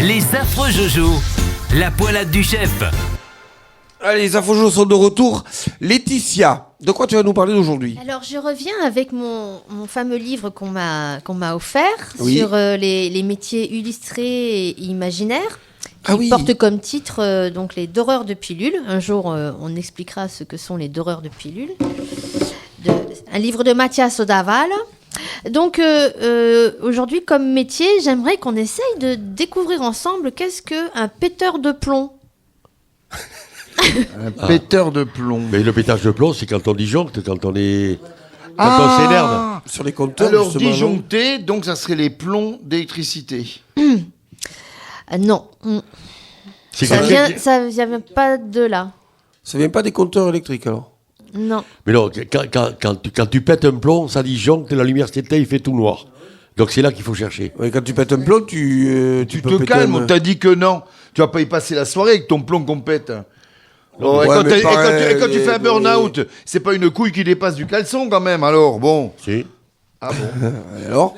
Les affreux Jojo, la poilade du chef. Allez, les infos sont de retour. Laetitia, de quoi tu vas nous parler aujourd'hui? Alors, je reviens avec mon fameux livre qu'on m'a offert Oui. sur les métiers illustrés et imaginaires. Ah oui. Porte comme titre donc les doreurs de pilules. Un jour, on expliquera ce que sont les doreurs de pilules. Un livre de Mathias Odaval. Donc aujourd'hui, comme métier, j'aimerais qu'on essaye de découvrir ensemble qu'est-ce qu'un péteur de plomb. Un péteur de plomb. Mais le pétage de plomb, c'est quand on disjoncte, quand on s'énerve. Sur les compteurs, Alors, justement, non disjoncté, donc ça serait les plombs d'électricité. Non, C'est ça quand- vient pas de là. Ça vient pas des compteurs électriques, alors? Non. Mais non, quand tu pètes un plomb, ça disjoncte, la lumière s'éteint, il fait tout noir. Donc c'est là qu'il faut chercher. Ouais, quand tu pètes un plomb, tu Tu peux te péter calmes, un- on t'a dit que non. Tu vas pas y passer la soirée avec ton plomb qu'on pète. Oh, Ouais, et quand, mais t'as- et quand pareil, tu- et quand tu fais un mais- burn-out, c'est pas une couille qui dépasse du caleçon quand même, alors bon. Si. Ah bon. Et alors?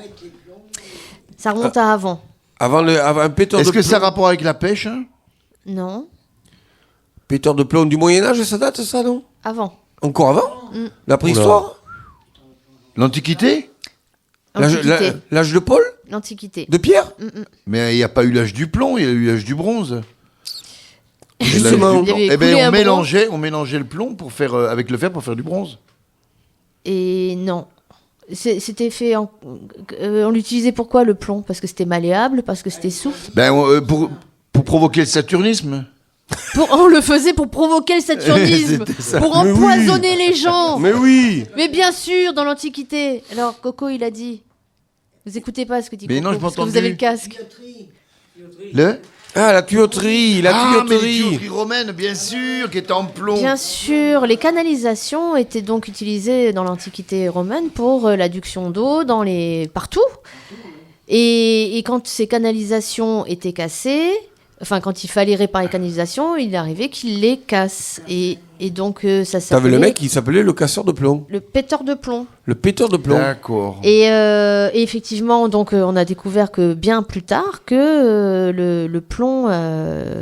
Ça remonte à avant. Avant un péteur Est-ce de que plomb. ça a rapport avec la pêche, hein? Non, Péteur de plomb du Moyen-Âge, ça date, ça, non? avant. Encore avant? La préhistoire? L'Antiquité? L'Antiquité. L'âge de Paul? L'Antiquité. De Pierre? Mais il n'y a pas eu l'âge du plomb, il y a eu l'âge du bronze. Justement. Il y avait Eh ben, coulé un on mélangeait le plomb pour faire, avec le fer pour faire du bronze. Et non. C'était fait on l'utilisait pourquoi le plomb? Parce que c'était malléable, parce que c'était souple. Ben, pour provoquer le saturnisme. On le faisait pour provoquer le saturnisme, C'était ça. pour Mais empoisonner les gens. Mais oui! Mais bien sûr, dans l'Antiquité. Alors, Coco, il a dit. Vous écoutez pas ce que dit Mais Coco, non, je parce que m'entends vous avez plus. le casque. Le Ah, la tuyauterie, mais les tuyauterie. tuyauteries romaines, bien sûr, qui étaient en plomb. Bien sûr, les canalisations étaient donc utilisées dans l'Antiquité romaine pour l'adduction d'eau partout. Et quand ces canalisations étaient cassées, enfin quand il fallait réparer les canalisations, il arrivait qu'il les casse. Et donc ça T'avais s'appelait le mec qui s'appelait le casseur de plomb. le péteur de plomb. Le péteur de plomb. D'accord. Et effectivement, donc on a découvert que bien plus tard que le plomb,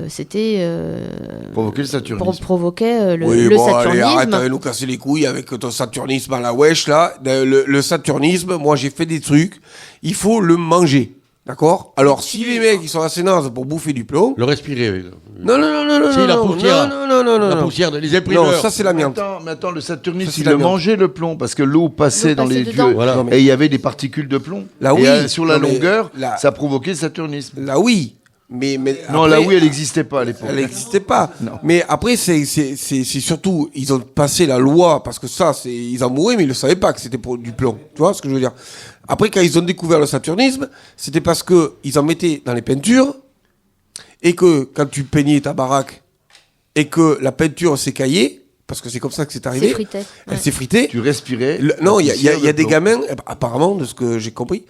c'était Provoquer le saturnisme. provoquait le Oui, bon, allez, saturnisme. arrête de nous casser les couilles avec ton saturnisme à la wesh, là. Le saturnisme, moi, j'ai fait des trucs. Il faut le manger. D'accord? Alors, si les mecs, ils sont assez nazes pour bouffer du plomb. Le respirer. Non, non, non, non, non. Si, la non, poussière. Non, non, non, non, La non. poussière, les imprimeurs. Non, ça, c'est l'amiante. Mais attends, le saturnisme, Ça, c'est il la le merde. mangeait le plomb parce que l'eau passait L'eau dans passait les dedans. tuyaux Voilà. et il y avait des particules de plomb. Là, Et oui. sur la Non, mais longueur, là- ça provoquait le saturnisme. Là, oui. Mais Non, après, là oui, elle n'existait pas à l'époque. Elle n'existait pas. Non. Mais après, c'est surtout, ils ont passé la loi, parce que ça, ils en mouraient, mais ils ne savaient pas que c'était pour du plomb. Tu vois ce que je veux dire? Après, quand ils ont découvert le saturnisme, c'était parce qu'ils en mettaient dans les peintures, et que quand tu peignais ta baraque, et que la peinture s'écaillait, parce que c'est comme ça que c'est arrivé, S'effritait, elle ouais. s'effritait. Tu respirais. Non, la il y poussière a de des plomb. gamins, apparemment, de ce que j'ai compris,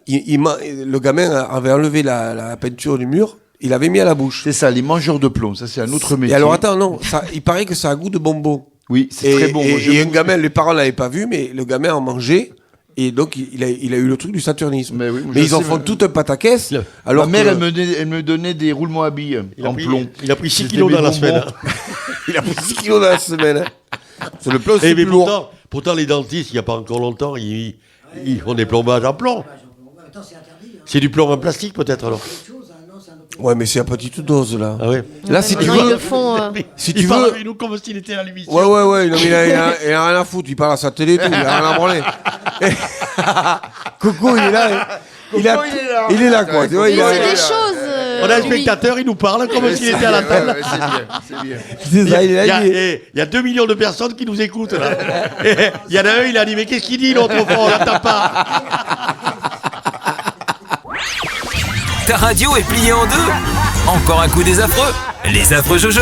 le gamin avait enlevé la peinture du mur, il l'avait mis à la bouche. C'est ça, les mangeurs de plomb. Ça, c'est un autre métier. Et alors attends, non, il paraît que ça a goût de bonbon. Oui, c'est très bon. Moi, je Et un vous- gamin, les parents l'avaient pas vu, mais le gamin en mangeait. Et donc, il a eu le truc du saturnisme. Mais oui, moi, mais je ils en sais, font mais- tout un pataquès. Alors Ma mère, que- elle me donnait des roulements à billes en plomb. Il a pris 6 C'était kilos mes dans la bonbons. semaine. il a pris 6 kilos dans la semaine. Hein. C'est le plomb, c'est Eh, mais plus lourd. pourtant, les dentistes, il n'y a pas encore longtemps, ils font des plombages en plomb. C'est du plomb en plastique, peut-être, alors. Ouais, mais c'est à petite dose, là. Ah ouais. Là, si tu Maintenant, ils veux... le font. Si Il tu parle veux... avec nous comme s'il était à l'émission. Ouais, non, mais il a rien à foutre, il parle à sa télé et tout, il a rien à branler. Coco, il est là. Coco, Il est là, quoi. Tu vois, Mais il a- c'est des choses. On a un oui. spectateur, il nous parle comme Ouais, s'il c'est était à la bien, table. ouais, c'est bien, c'est bien. C'est ça, il est là. Il y a 2 millions de personnes qui nous écoutent, là. Et il y en a un, il a dit, mais qu'est-ce qu'il dit, l'autre fois, on l'entend pas. Ta radio est pliée en deux. Encore un coup des affreux. Les affreux Jojo.